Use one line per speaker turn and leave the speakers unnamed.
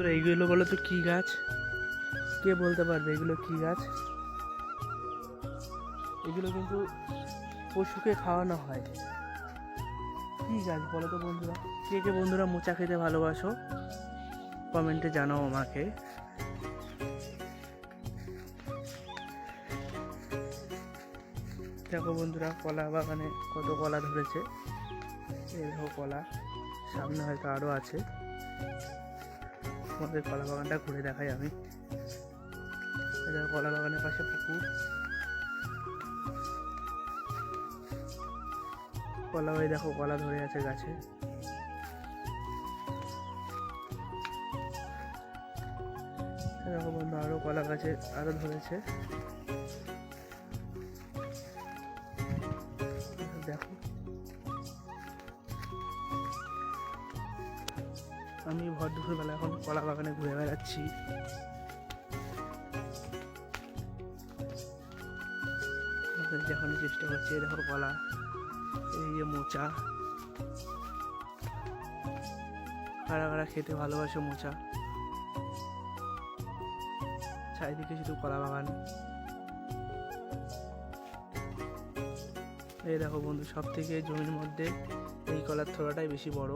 বন্ধুরা এইগুলো বলো তো কি গাছ? কে বলতে পারবে এগুলো কি গাছ? এগুলো কিন্তু পশুকে খাওয়ানো হয়। কি গাছ বলো তো বন্ধুরা? কে কে বন্ধুরা মোচা খেতে ভালোবাসো কমেন্টে জানাও আমাকে। দেখো বন্ধুরা কলা বাগানে কত কলা ধরেছে। এই দেখো কলা, সামনে হয়তো আরও আছে। তোমাদের কলা বাগানটা ঘুরে দেখাই আমি। এই দেখো কলা বাগানের পাশে পুকুর, কলা ওই দেখো কলা ধরে আছে গাছে। দেখো বন্ধু আরো কলা গাছে আরো ধরেছে। দেখো আমি ভর দুপুরবেলা এখন কলা বাগানে ঘুরে বেড়াচ্ছি। দেখানোর চেষ্টা করছি। দেখো কলা, এই যে মোচা, কারা কারা খেতে ভালোবাসে মোচা। চারিদিকে শুধু কলা বাগান। এই দেখো বন্ধু সব থেকে জমির মধ্যে এই কলার থোড়াটাই বেশি বড়।